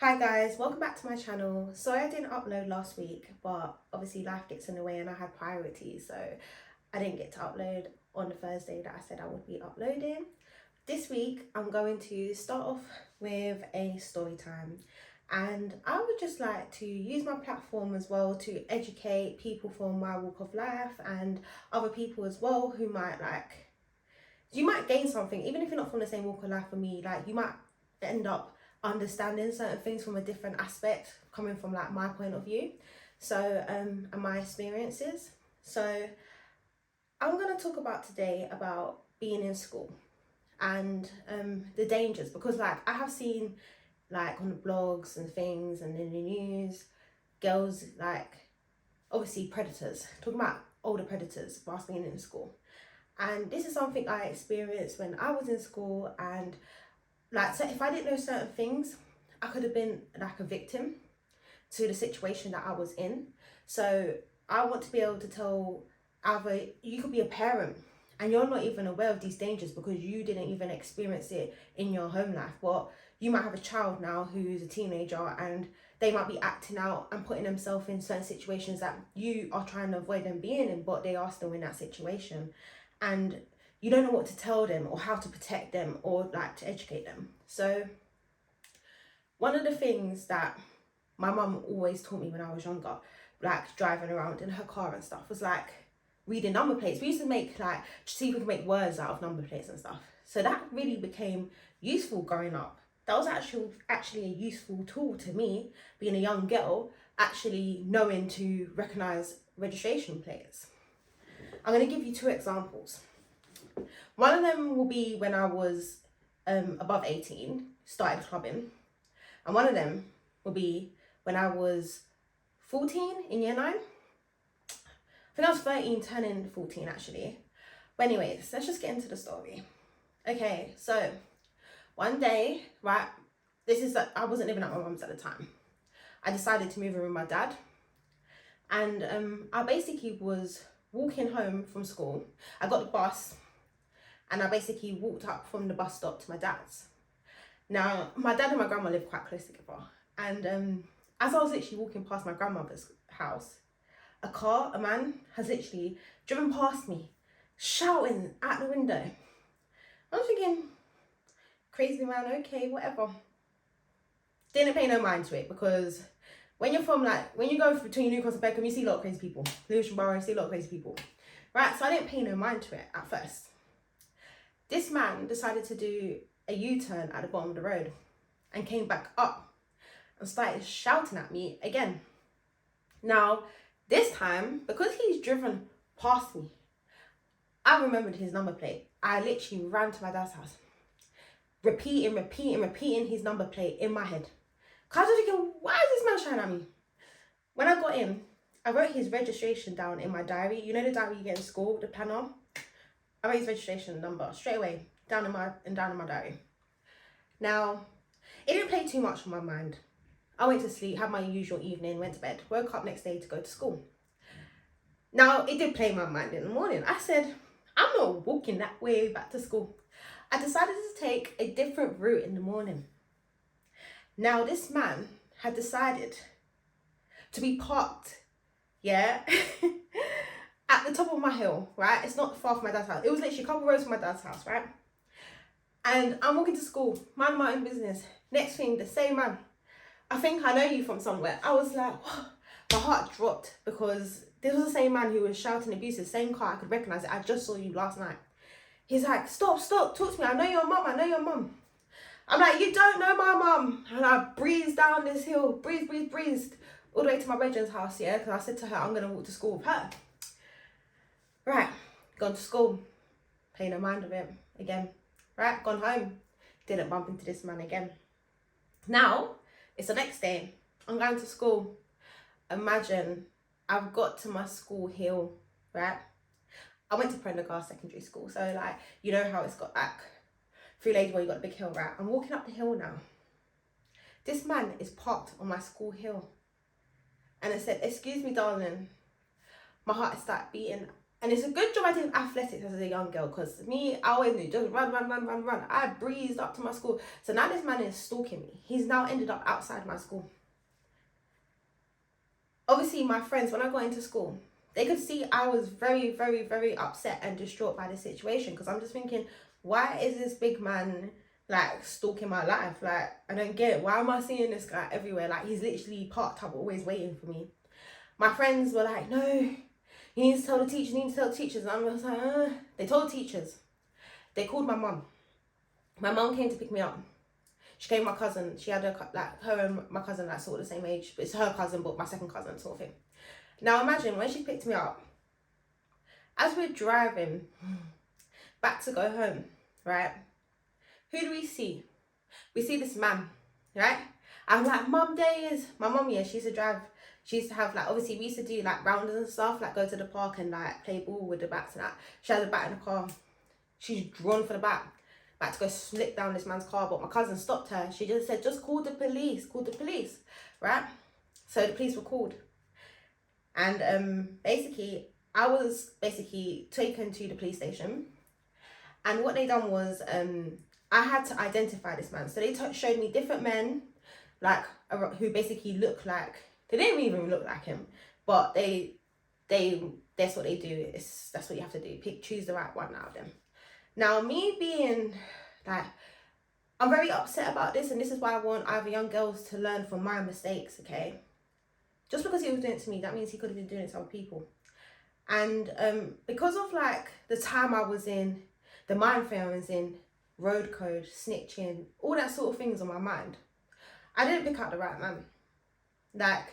Hi guys, welcome back to my channel. Sorry I didn't upload last week, but obviously life gets in the way and I had priorities, so I didn't get to upload on the Thursday that I said I would be uploading. This week I'm going to start off with a story time, and I would just like to use my platform as well to educate people from my walk of life and other people as well who might you might gain something, even if you're not from the same walk of life for me. Like, you might end up understanding certain things from a different aspect, coming from like my point of view, and my experiences. So I'm going to talk about today about being in school and the dangers, because like I have seen like on the blogs and things and in the news, girls like obviously predators, talking about older predators whilst being in school. And this is something I experienced when I was in school, and like, so if I didn't know certain things, I could have been like a victim to the situation that I was in. So I want to be able to tell, either you could be a parent and you're not even aware of these dangers because you didn't even experience it in your home life. But you might have a child now who's a teenager and they might be acting out and putting themselves in certain situations that you are trying to avoid them being in, but they are still in that situation. And you don't know what to tell them or how to protect them or like to educate them. So one of the things that my mum always taught me when I was younger, like driving around in her car and stuff, was like reading number plates. We used to make like, see if we could make words out of number plates and stuff. So that really became useful growing up. That was actually a useful tool to me, being a young girl, actually knowing to recognise registration plates. I'm going to give you two examples. One of them will be when I was above 18, started clubbing. And one of them will be when I was 14 in year 9. I think I was 13 turning 14 actually. But anyways, let's just get into the story. Okay, so one day, right, I wasn't living at my mum's at the time. I decided to move in with my dad. And I basically was walking home from school. I got the bus and I basically walked up from the bus stop to my dad's. Now, my dad and my grandma live quite close together. And as I was literally walking past my grandmother's house, a man has literally driven past me, shouting at the window. I was thinking, crazy man, okay, whatever. Didn't pay no mind to it, because when you go between Newcastle and Beckham, you see a lot of crazy people. Lewisham Borough, you see a lot of crazy people. Right, so I didn't pay no mind to it at first. This man decided to do a U-turn at the bottom of the road and came back up and started shouting at me again. Now, this time, because he's driven past me, I remembered his number plate. I literally ran to my dad's house, repeating his number plate in my head. Cause I was thinking, why is this man shouting at me? When I got in, I wrote his registration down in my diary. You know the diary you get in school, the planner? I wrote his registration number straight away down in my diary. Now, it didn't play too much on my mind. I went to sleep, had my usual evening, went to bed, woke up next day to go to school. Now, it did play in my mind in the morning. I said, I'm not walking that way back to school. I decided to take a different route in the morning. Now, this man had decided to be parked, yeah, at the top of my hill, right? It's not far from my dad's house. It was literally a couple roads from my dad's house, right? And I'm walking to school, mind my own business. Next thing, the same man. I think I know you from somewhere. I was like, whoa. My heart dropped, because this was the same man who was shouting abuse, the same car. I could recognize it. I just saw you last night. He's like, stop, talk to me. I know your mum. I'm like, you don't know my mum. And I breezed down this hill, breezed all the way to my brethren's house, yeah? Because I said to her, I'm going to walk to school with her. Right, gone to school. Pay no mind of it again. Right, gone home. Didn't bump into this man again. Now, it's the next day. I'm going to school. Imagine, I've got to my school hill, right? I went to Prendergast Secondary School. So, like, you know how it's got like 3 lanes where you got a big hill, right? I'm walking up the hill now. This man is parked on my school hill. And I said, excuse me, darling. My heart started beating And it's a good job I did athletics as a young girl, because me, I always knew, just run, run, run, run, run. I breezed up to my school. So now this man is stalking me. He's now ended up outside my school. Obviously, my friends, when I got into school, they could see I was very, very, very upset and distraught by the situation, because I'm just thinking, why is this big man like stalking my life? Like, I don't get it. Why am I seeing this guy everywhere? Like, he's literally parked up, always waiting for me. My friends were like, no, you need to tell the teachers, you need to tell the teachers. And I was like, They told the teachers. They called my mum. My mum came to pick me up. She came with my cousin. She had her and my cousin like sort of the same age. But it's her cousin, but my second cousin sort of thing. Now imagine when she picked me up, as we're driving back to go home, right? Who do we see? We see this man, right? I'm like, Mum, there he is. My mum, yeah, she used to drive. She used to have like, obviously we used to do like rounders and stuff, like go to the park and like play ball with the bats and that. She had the bat in the car. She's drawn for the bat. About to go slip down this man's car, but my cousin stopped her. She just said, just call the police, right? So the police were called. And basically, I was taken to the police station. And what they done was, I had to identify this man. So they showed me different men, like, who basically look like, they didn't even look like him, but that's what they do. That's what you have to do. Choose the right one out of them. Now, me being like, I'm very upset about this, and this is why I want either young girls to learn from my mistakes, okay? Just because he was doing it to me, that means he could have been doing it to other people. And because of like the time I was in, the mind frame I was in, road code, snitching, all that sort of things on my mind, I didn't pick out the right man. Like,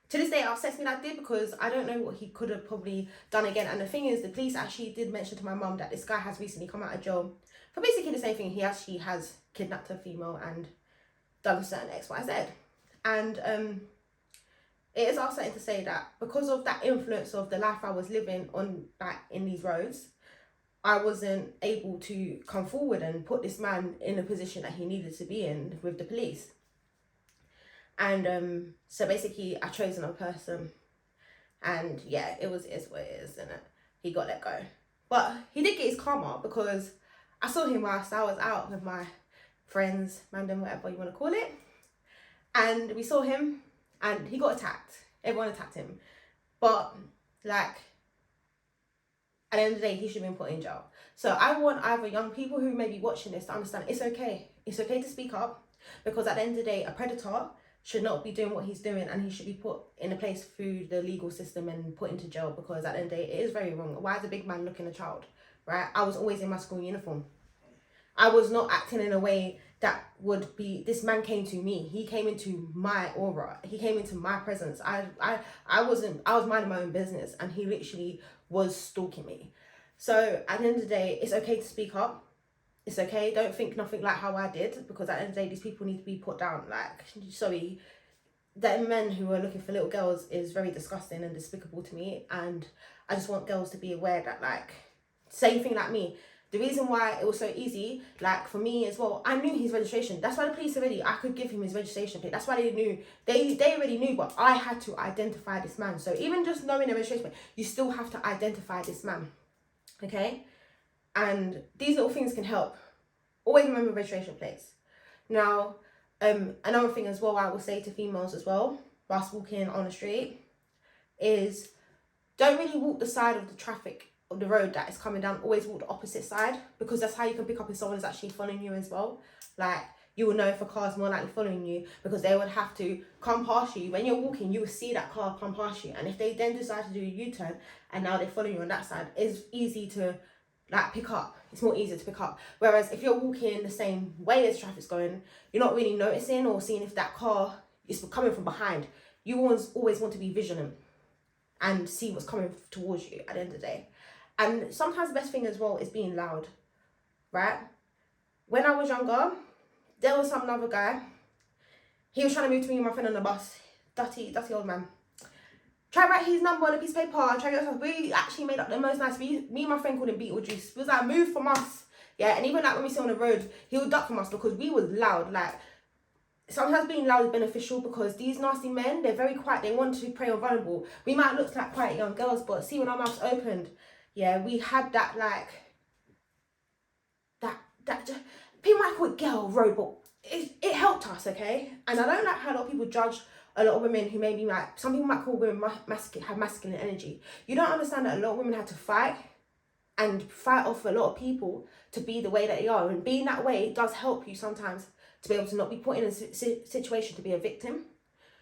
to this day, it upsets me that I did, because I don't know what he could have probably done again. And the thing is, the police actually did mention to my mum that this guy has recently come out of jail for basically the same thing. He actually has kidnapped a female and done a certain XYZ. And it is upsetting to say that because of that influence of the life I was living on, like, in these roads, I wasn't able to come forward and put this man in a position that he needed to be in with the police. And so basically I chose another person, and yeah, it's what it is, isn't it? He got let go. But he did get his karma, because I saw him whilst I was out with my friends, Mandem, whatever you want to call it. And we saw him, and he got attacked. Everyone attacked him. But like, at the end of the day, he should have been put in jail. So I want either young people who may be watching this to understand it's okay. It's okay to speak up, because at the end of the day, a predator should not be doing what he's doing, and he should be put in a place through the legal system and put into jail, because at the end of the day, it is very wrong. Why is a big man looking a child, right? I was always in my school uniform. I was not acting in a way that would be, this man came to me. He came into my aura. He came into my presence. I was minding my own business, and he literally was stalking me. So at the end of the day, it's okay to speak up. It's okay. Don't think nothing like how I did, because at the end of the day, these people need to be put down. Like, sorry, the men who are looking for little girls is very disgusting and despicable to me. And I just want girls to be aware that, like, same thing like me. The reason why it was so easy, like for me as well, I knew his registration. That's why the police already, I could give him his registration plate. That's why they knew, they already knew, but I had to identify this man. So even just knowing the registration plate, you still have to identify this man, okay? And these little things can help. Always remember registration plates. Now, another thing as well I will say to females as well, whilst walking on the street, is don't really walk the side of the traffic of the road that is coming down. Always walk the opposite side, because that's how you can pick up if someone is actually following you as well. Like, you will know if a car is more likely following you, because they would have to come past you. When you're walking, you will see that car come past you, and if they then decide to do a U-turn and now they follow you on that side, it's easy to like pick up. It's more easier to pick up. Whereas if you're walking the same way as traffic's going, you're not really noticing or seeing if that car is coming from behind. You always want to be vigilant and see what's coming towards you at the end of the day. And sometimes the best thing as well is being loud, right? When I was younger, there was some other guy. He was trying to move to me and my friend on the bus. Dirty old man. Try to write his number on a piece of paper and try to get us. We actually made up the most nice. Me and my friend called him Beetlejuice. We was like, move from us. Yeah, and even like when we see on the road, he would duck from us because we was loud. Like, sometimes being loud is beneficial, because these nasty men, they're very quiet. They want to prey on vulnerable. We might look like quiet young girls, but see, when our mouths opened, yeah, we had that, like, that people might call it girl road, but it helped us, okay? And I don't like how a lot of people judge a lot of women who maybe, like, some people might call women have masculine energy. You don't understand that a lot of women had to fight off a lot of people to be the way that they are, and being that way does help you sometimes to be able to not be put in a situation to be a victim.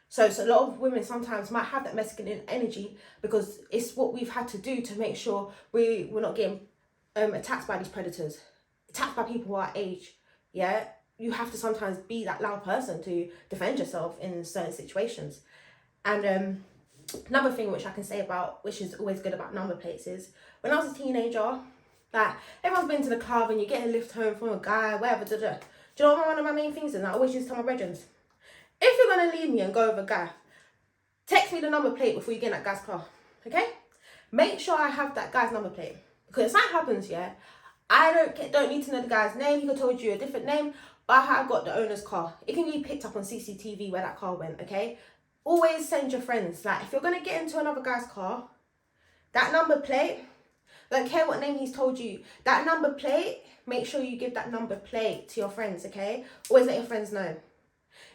So a lot of women sometimes might have that masculine energy because it's what we've had to do to make sure we're not getting attacked by these predators, attacked by people our age. Yeah, you have to sometimes be that loud person to defend yourself in certain situations. And another thing which I can say about, which is always good about number plates, is when I was a teenager, like, everyone's been to the club and you get a lift home from a guy, whatever. Do you know what one of my main things is? I always used to tell my brethren, if you're going to leave me and go with a guy, text me the number plate before you get in that guy's car, okay? Make sure I have that guy's number plate. Because if that happens, yeah, I don't need to know the guy's name. He could have told you a different name, but I have got the owner's car. It can be picked up on CCTV where that car went, okay? Always send your friends. Like, if you're going to get into another guy's car, that number plate, don't care what name he's told you, that number plate, make sure you give that number plate to your friends, okay? Always let your friends know.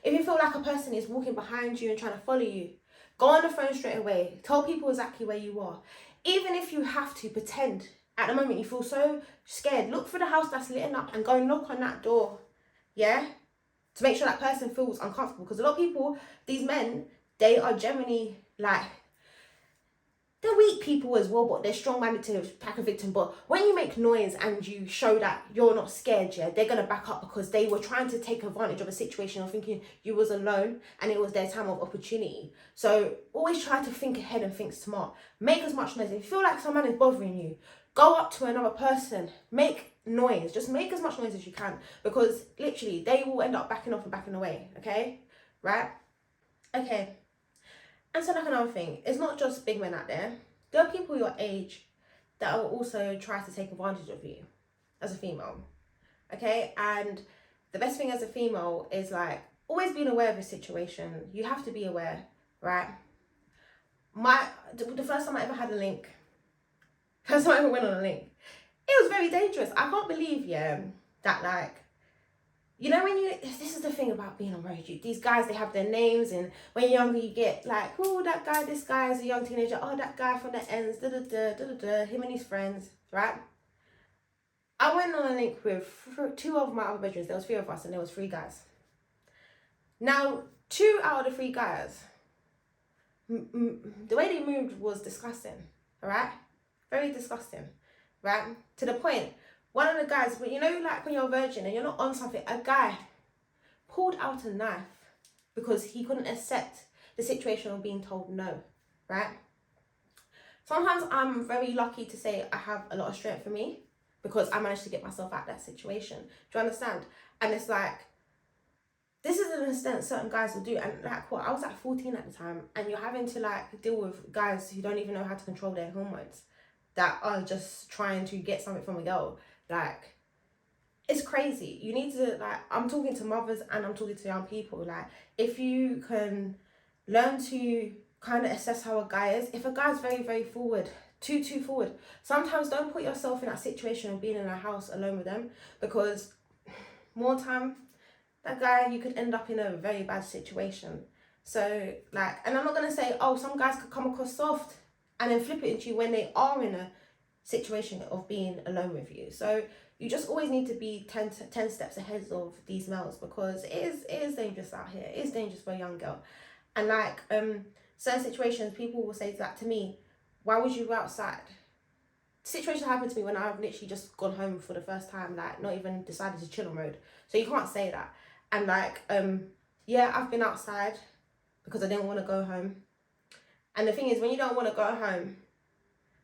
If you feel like a person is walking behind you and trying to follow you, go on the phone straight away. Tell people exactly where you are. Even if you have to pretend at the moment you feel so scared, look for the house that's lit up and go knock on that door, yeah? To make sure that person feels uncomfortable. Because a lot of people, these men, they are generally, like, they're weak people as well, but they're strong-minded to attack a victim. But when you make noise and you show that you're not scared, yeah, they're going to back up, because they were trying to take advantage of a situation or thinking you was alone and it was their time of opportunity. So always try to think ahead and think smart. Make as much noise. If you feel like someone is bothering you, go up to another person. Make noise. Just make as much noise as you can, because literally they will end up backing off and backing away, okay? Right? Okay. And so, like, another thing, it's not just big men out there. There are people your age that will also try to take advantage of you as a female, okay? And the best thing as a female is, like, always being aware of a situation. You have to be aware, right? The first time I ever had a link, first time I ever went on a link, it was very dangerous. I can't believe, yeah, that, like, you know, this is the thing about being on road, these guys, they have their names, and when you're younger, you get like, oh, that guy, this guy is a young teenager, oh, that guy from the ends, him and his friends, right? I went on a link with two of my other bedrooms. There was three of us, and there was three guys. Now, two out of the three guys, the way they moved was disgusting, all right? Very disgusting, right? To the point, one of the guys, but you know, like, when you're a virgin and you're not on something, a guy pulled out a knife because he couldn't accept the situation of being told no, right? Sometimes I'm very lucky to say I have a lot of strength for me, because I managed to get myself out of that situation. Do you understand? And it's like, this is an extent certain guys will do. And like, what, I was like 14 at the time, and you're having to, like, deal with guys who don't even know how to control their hormones, that are just trying to get something from a girl. Like, it's crazy. You need to, like, I'm talking to mothers and I'm talking to young people. Like, if you can learn to kind of assess how a guy is, if a guy's very, very forward, too forward, sometimes don't put yourself in that situation of being in a house alone with them, because more time, that guy, you could end up in a very bad situation. So, like, and I'm not going to say, oh, some guys could come across soft and then flip it into you when they are in a situation of being alone with you. So you just always need to be 10 steps ahead of these males, because it is dangerous out here. It is dangerous for a young girl. And like, certain situations, people will say that to me, why would you go outside? Situation happened to me when I've literally just gone home for the first time, like, not even decided to chill on road. So you can't say that. And like, yeah, I've been outside because I didn't want to go home. And the thing is, when you don't want to go home,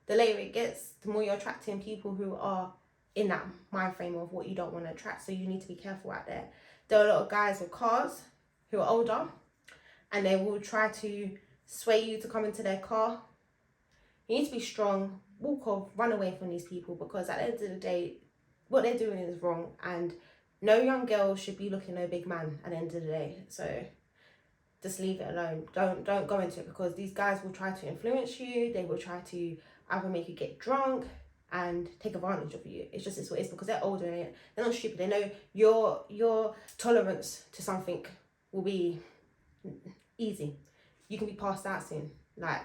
the later it gets, the more you're attracting people who are in that mind frame of what you don't want to attract. So you need to be careful out there. There are a lot of guys with cars who are older, and they will try to sway you to come into their car. You need to be strong, walk off, run away from these people, because at the end of the day, what they're doing is wrong, and No young girl should be looking no big man at the end of the day. So just leave it alone. Don't go into it, because these guys will try to influence you. They will try to either make you get drunk and take advantage of you. It's what it is, because they're older and they're not stupid. They know your tolerance to something will be easy. You can be passed out soon. Like,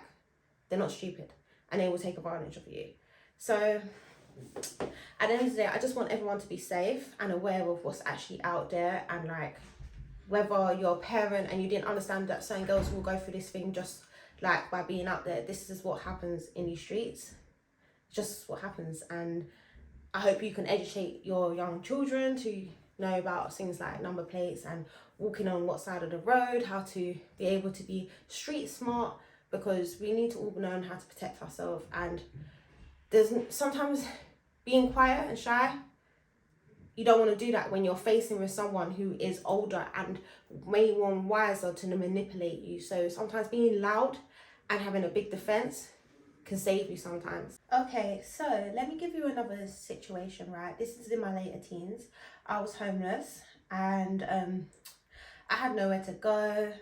they're not stupid, and they will take advantage of you. So at the end of the day, I just want everyone to be safe and aware of what's actually out there, and like, whether you're a parent and you didn't understand that certain girls will go through this thing just like by being out there, this is what happens in these streets. Just what happens. And I hope you can educate your young children to know about things like number plates and walking on what side of the road, how to be able to be street smart, because we need to all learn how to protect ourselves. And there's sometimes being quiet and shy, you don't want to do that when you're facing with someone who is older and way more wiser to manipulate you. So sometimes being loud and having a big defense can save you sometimes. Okay, so let me give you another situation, right? This is in my later teens. I was homeless and I had nowhere to go.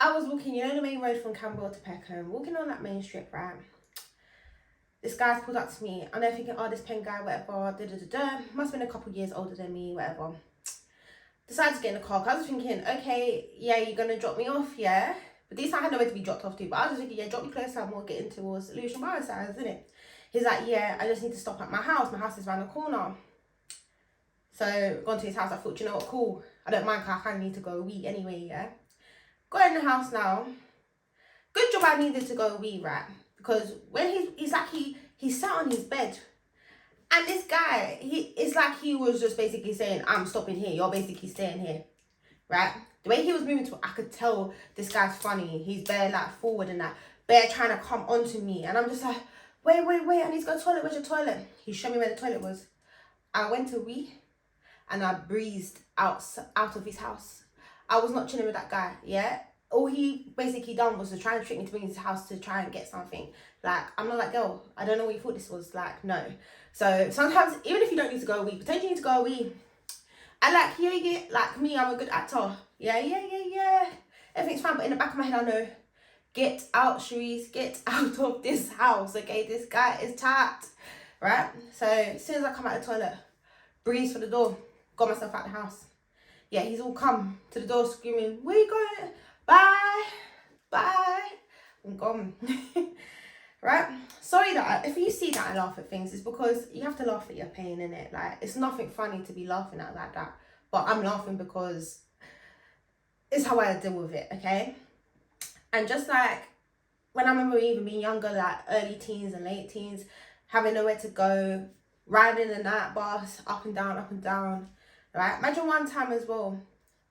I was walking, the main road from Camberwell to Peckham, walking on that main strip, right? This guy's pulled up to me, and they're thinking, oh, this pen guy, whatever, must have been a couple years older than me, whatever. Decided to get in the car, because I was thinking, okay, yeah, you're going to drop me off, yeah? But this time I had nowhere to be dropped off to, but I was just thinking, yeah, drop me closer, I'm more getting towards Lucian Barrow side, isn't it? He's like, yeah, I just need to stop at my house is around the corner. So, gone to his house, I thought, you know what, cool, I don't mind, because I kind of need to go a wee anyway, yeah? Got in the house now. Good job I needed to go a wee, right? Because when he sat on his bed, and this guy, it's like he was just basically saying, I'm stopping here, you're basically staying here, right? The way he was moving to, I could tell this guy's funny. He's bare like forward and that, bare trying to come onto me, and I'm just like, wait, I need to go to the toilet. Where's your toilet? He showed me where the toilet was. I went to wee, and I breezed out of his house. I was not chilling with that guy, yeah? All he basically done was to try and trick me to bring me to his house to try and get something. Like, I'm not that girl. I don't know what you thought this was. Like, no. So sometimes, even if you don't need to go a wee, pretend you need to go a wee. And like, yeah, like me, I'm a good actor. Yeah. Everything's fine, but in the back of my head, I know, get out, Cherise, get out of this house, okay? This guy is tapped, right? So as soon as I come out of the toilet, breeze for the door, got myself out of the house. Yeah, he's all come to the door screaming, where you going? Bye. I'm gone. Right? Sorry that if you see that I laugh at things, it's because you have to laugh at your pain, innit? Like, it's nothing funny to be laughing at like that. But I'm laughing because it's how I deal with it, okay? And just like when I remember even being younger, like early teens and late teens, having nowhere to go, riding the night bus up and down, right? Imagine one time as well,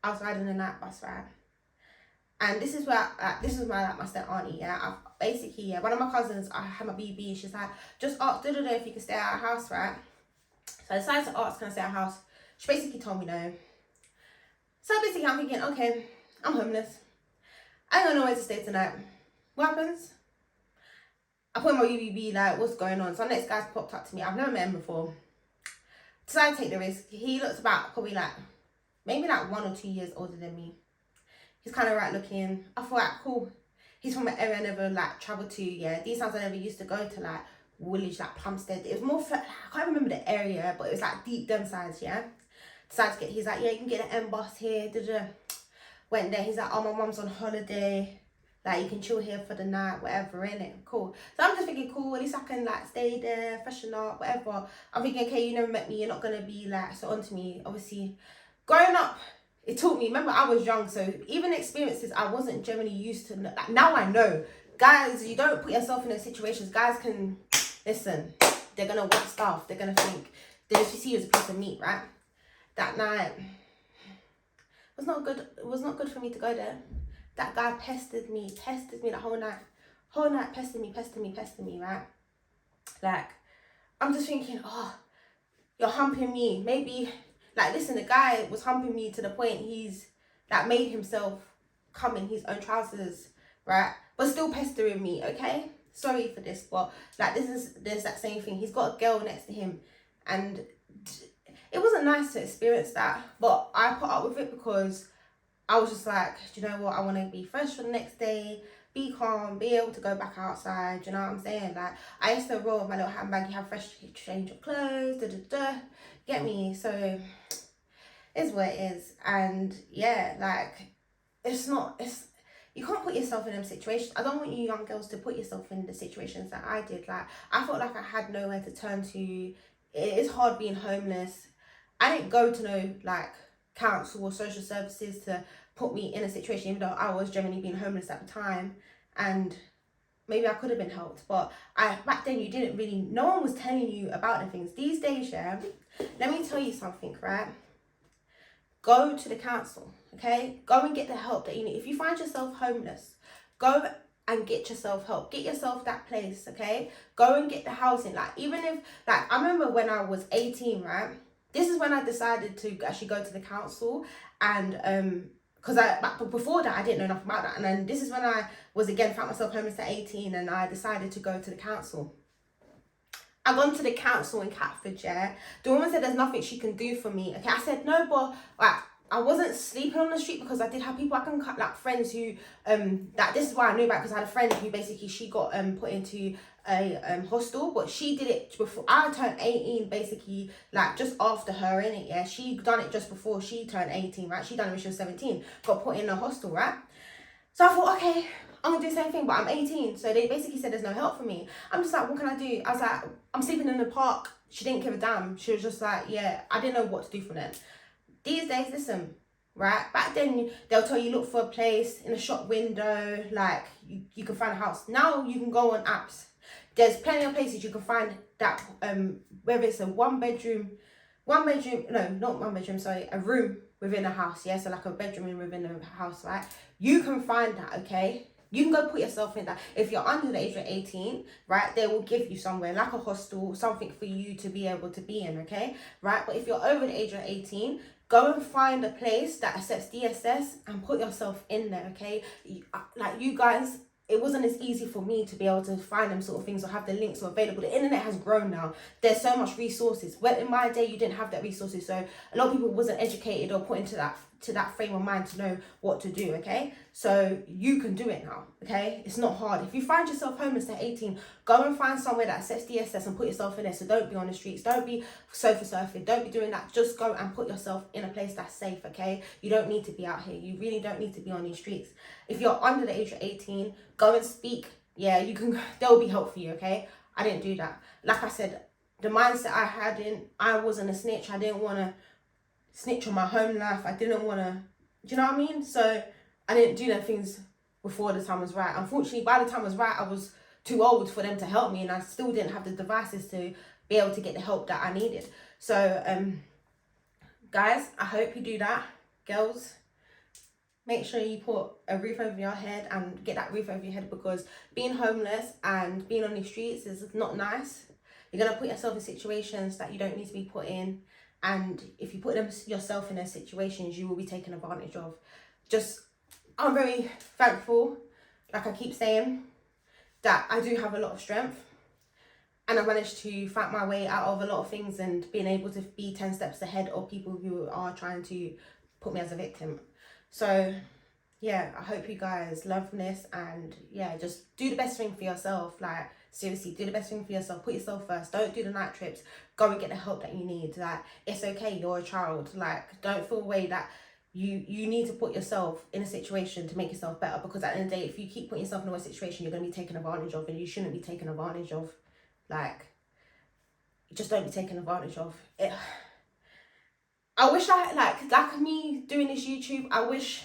I was riding the night bus, right? And this is where, this is my step auntie, yeah. One of my cousins, I had my BB, she's like, just ask if you can stay at our house, right? So I decided to ask, can I stay at our house? She basically told me no. So basically I'm thinking, okay, I'm homeless. I ain't got nowhere to stay tonight. What happens? I put in my UVB, like, what's going on? So the next guy's popped up to me. I've never met him before. Decided to take the risk. He looks about probably like, maybe like 1 or 2 years older than me. He's kind of right looking. I thought, like, cool. He's from an area I never like travelled to, yeah. These times I never used to go to, like, Woolwich, like Plumstead. It was more, I can't remember the area, but it was like deep them sides, yeah. Decided to get, he's like, yeah, you can get an M-bus here, Went there, he's like, oh, my mum's on holiday. Like, you can chill here for the night, whatever, innit? Cool. So I'm just thinking, cool, at least I can, like, stay there, freshen up, whatever. I'm thinking, okay, you never met me, you're not going to be, like, so onto me. Obviously, growing up, it taught me, remember, I was young, so even experiences I wasn't generally used to. Like, now I know. Guys, you don't put yourself in those situations. Guys can, listen, they're going to want stuff. They're going to think, they just see you as a piece of meat, right? That night, it was not good. It was not good for me to go there. That guy pestered me the whole night. Whole night, pestered me, right? Like, I'm just thinking, oh, you're humping me. Maybe, like, listen, the guy was humping me to the point he's, like, made himself come in his own trousers, right? But still pestering me, okay? Sorry for this, but, like, there's that same thing. He's got a girl next to him, and it wasn't nice to experience that, but I put up with it because I was just like, do you know what? I want to be fresh for the next day, be calm, be able to go back outside. Do you know what I'm saying? Like, I used to roll with my little handbag, you have fresh change of clothes, get me? So, it's what it is. And yeah, like, it's you can't put yourself in them situations. I don't want you young girls to put yourself in the situations that I did. Like, I felt like I had nowhere to turn to. It is hard being homeless. I didn't go to no like council or social services to put me in a situation, even though I was generally being homeless at the time, and maybe I could have been helped. But back then you didn't really. No one was telling you about the things. These days, yeah. Let me tell you something, right? Go to the council, okay? Go and get the help that you need. If you find yourself homeless, go and get yourself help. Get yourself that place, okay? Go and get the housing. Like, even if, like, I remember when I was 18, right? This is when I decided to actually go to the council, and because but before that I didn't know enough about that. And then this is when I was again found myself homeless at 18, and I decided to go to the council. I gone to the council in Catford, yeah. The woman said there's nothing she can do for me. Okay, I said no, but like I wasn't sleeping on the street because I did have people I can cut, like friends who that this is why I knew about, because I had a friend who basically she got put into a hostel, but she did it before I turned 18, basically like just after her, in it, yeah. She done it just before she turned 18, right? She done it when she was 17, got put in a hostel, right? So I thought, okay, I'm gonna do the same thing, but I'm 18. So they basically said there's no help for me. I'm just like, what can I do? I was like, I'm sleeping in the park. She didn't give a damn. She was just like, yeah, I didn't know what to do from then. These days, listen, right? Back then, they'll tell you look for a place in a shop window, like you can find a house. Now you can go on apps. There's plenty of places you can find that, whether it's a one bedroom, no, not one bedroom, sorry, a room within a house, yeah, so like a bedroom within a house, right? You can find that, okay? You can go put yourself in that. If you're under the age of 18, right, they will give you somewhere like a hostel, something for you to be able to be in, okay? Right, but if you're over the age of 18, go and find a place that accepts DSS and put yourself in there, okay? Like, you guys, it wasn't as easy for me to be able to find them sort of things or have the links available. The internet has grown now. There's so much resources. Well, in my day, you didn't have that resources. So a lot of people wasn't educated or put into that frame of mind to know what to do, okay? So you can do it now, okay? It's not hard. If you find yourself homeless at 18, go and find somewhere that accepts DSS and put yourself in there. So don't be on the streets. Don't be sofa surfing. Don't be doing that. Just go and put yourself in a place that's safe, okay? You don't need to be out here. You really don't need to be on these streets. If you're under the age of 18, go and speak. Yeah, you can. There will be help for you, okay? I didn't do that. Like I said, the mindset I had I wasn't a snitch. I didn't want to snitch on my home life. I didn't want to, do you know what I mean? So I didn't do them things before the time was right. Unfortunately, by the time was right, I was too old for them to help me, and I still didn't have the devices to be able to get the help that I needed. So guys, I hope you do that. Girls, make sure you put a roof over your head and get that roof over your head, because being homeless and being on the streets is not nice. You're going to put yourself in situations that you don't need to be put in. And if you put yourself in those situations, you will be taken advantage of. I'm very thankful, like I keep saying, that I do have a lot of strength. And I managed to fight my way out of a lot of things and being able to be 10 steps ahead of people who are trying to put me as a victim. So yeah, I hope you guys learn from this, and yeah, just do the best thing for yourself. Like, seriously, do the best thing for yourself. Put yourself first. Don't do the night trips. Go and get the help that you need. Like, it's okay, you're a child. Like, don't feel away that you need to put yourself in a situation to make yourself better, because at the end of the day, if you keep putting yourself in a situation, you're going to be taken advantage of, and you shouldn't be taken advantage of. Like, just don't be taken advantage of. I wish like me doing this YouTube, I wish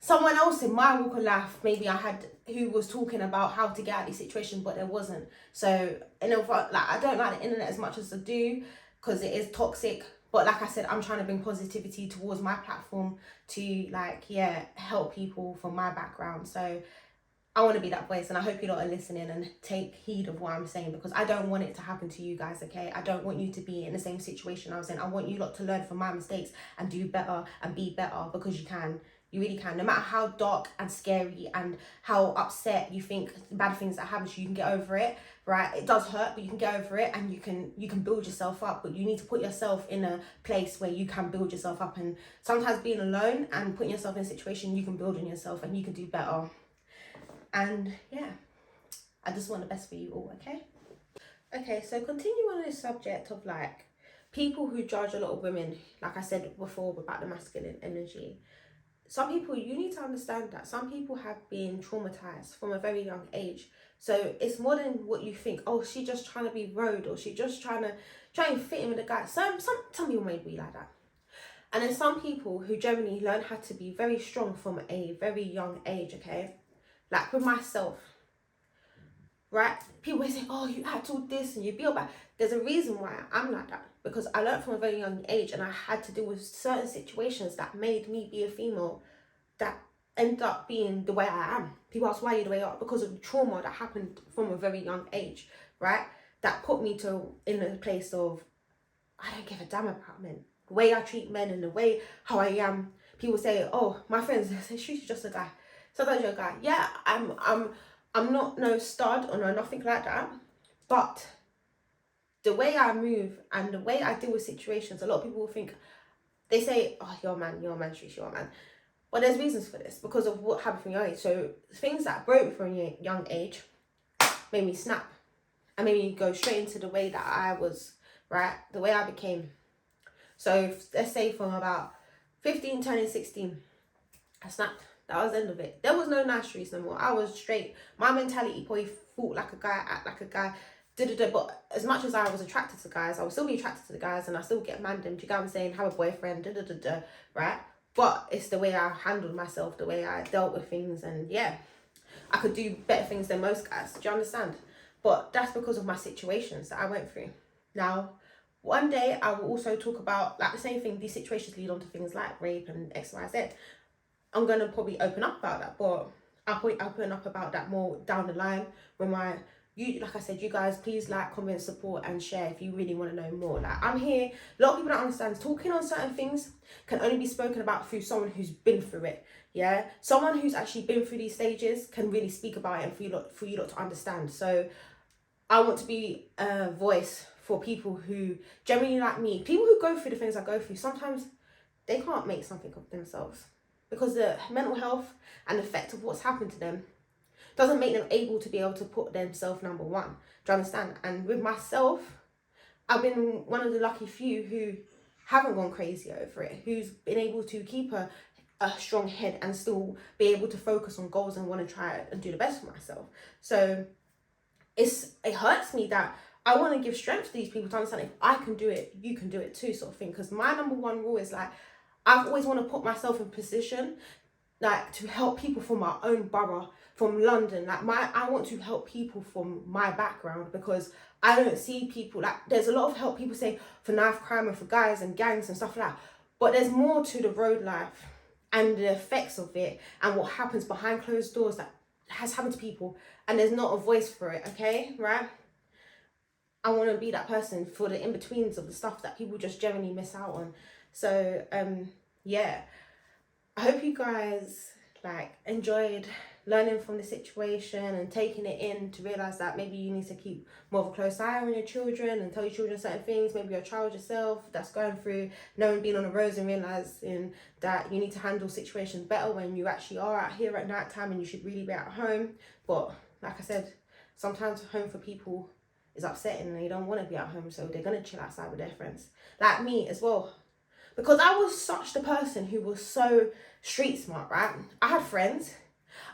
someone else in my walk of life, maybe I had, who was talking about how to get out of these situations, but there wasn't. So, like, I don't like the internet as much as I do, because it is toxic. But like I said, I'm trying to bring positivity towards my platform to, like, yeah, help people from my background. So I want to be that voice, and I hope you lot are listening and take heed of what I'm saying, because I don't want it to happen to you guys, okay? I don't want you to be in the same situation I was in. I want you lot to learn from my mistakes and do better and be better, because you can. You really can. No matter how dark and scary and how upset you think bad things that happen to you, you can get over it, right? It does hurt, but you can get over it, and you can build yourself up. But you need to put yourself in a place where you can build yourself up. And sometimes being alone and putting yourself in a situation, you can build on yourself and you can do better. And yeah, I just want the best for you all, okay? Okay, so continue on this subject of like people who judge a lot of women, like I said before about the masculine energy. Some people, you need to understand that some people have been traumatized from a very young age. So it's more than what you think. Oh, she just trying to be road, or she just trying to fit in with the guy. Some people may be like that. And then some people who generally learn how to be very strong from a very young age, okay? Like with myself, right? People say, oh, you act all this and you be all bad. There's a reason why I'm like that. Because I learned from a very young age, and I had to deal with certain situations that made me be a female that end up being the way I am. People ask, why are you the way you are? Because of the trauma that happened from a very young age, right? That put me in a place of, I don't give a damn about men. The way I treat men and the way how I am. People say, oh, my friends, they say, she's just a guy. Sometimes you're a guy. Yeah, I'm not no stud or no nothing like that. But the way I move and the way I deal with situations, a lot of people will think, they say, oh, you're a man, Trish, you're a man. But there's reasons for this, because of what happened from young age. So things that broke me from a young age made me snap and made me go straight into the way that I was, right? The way I became. So let's say from about 15 turning 16, I snapped. That was the end of it. There was no nice streets no more. I was straight. My mentality probably thought like a guy, act like a guy. But as much as I was attracted to guys, I would still be attracted to the guys, and I still get mandem. Do you get what I'm saying? Have a boyfriend, right? But it's the way I handled myself, the way I dealt with things, and yeah, I could do better things than most guys. Do you understand? But that's because of my situations that I went through. Now, one day I will also talk about like the same thing. These situations lead on to things like rape and X, Y, Z. I'm gonna probably open up about that, but I'll probably open up about that more down the line when like I said, you guys, please like, comment, support, and share if you really want to know more. Like, I'm here. A lot of people don't understand. Talking on certain things can only be spoken about through someone who's been through it. Yeah, someone who's actually been through these stages can really speak about it, and for you lot to understand. So, I want to be a voice for people who generally like me, people who go through the things I go through. Sometimes they can't make something of themselves because the mental health and effect of what's happened to them doesn't make them able to be able to put themselves number one. Do you understand? And with myself, I've been one of the lucky few who haven't gone crazy over it, who's been able to keep a strong head and still be able to focus on goals and want to try and do the best for myself. So it hurts me that I want to give strength to these people to understand, if I can do it, you can do it too, sort of thing. Because my number one rule is like, I've always want to put myself in position like to help people from my own borough, from London. Like I want to help people from my background, because I don't see people, like there's a lot of help people say for knife crime and for guys and gangs and stuff like that, but there's more to the road life and the effects of it and what happens behind closed doors that has happened to people, and there's not a voice for it. Okay, right? I want to be that person for the in-betweens of the stuff that people just generally miss out on. So yeah, I hope you guys like enjoyed learning from the situation and taking it in to realize that maybe you need to keep more of a close eye on your children and tell your children certain things. Maybe your child yourself that's going through knowing being on the roads and realizing that you need to handle situations better when you actually are out here at night time and you should really be at home. But like I said, sometimes home for people is upsetting and they don't want to be at home, so they're going to chill outside with their friends. Like me as well. Because I was such the person who was so street smart, right? I had friends.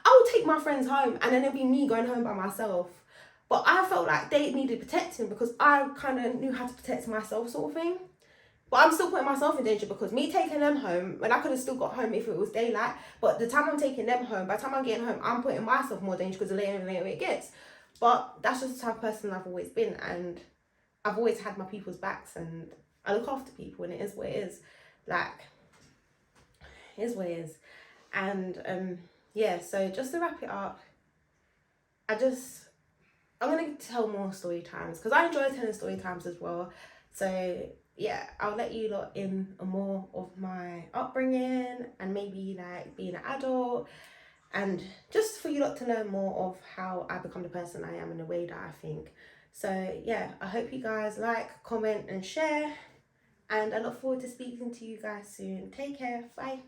I would take my friends home and then it'd be me going home by myself. But I felt like they needed protecting because I kind of knew how to protect myself, sort of thing. But I'm still putting myself in danger, because me taking them home, when I could have still got home if it was daylight, but the time I'm taking them home, by the time I'm getting home, I'm putting myself more danger because the later and later it gets. But that's just the type of person I've always been, and I've always had my people's backs, and I look after people, and it is what it is. Like, it is what it is. And yeah, so just to wrap it up, I'm gonna tell more story times because I enjoy telling story times as well. So yeah, I'll let you lot in on more of my upbringing and maybe like being an adult, and just for you lot to learn more of how I become the person I am in the way that I think. So yeah, I hope you guys like, comment and share, and I look forward to speaking to you guys soon. Take care. Bye.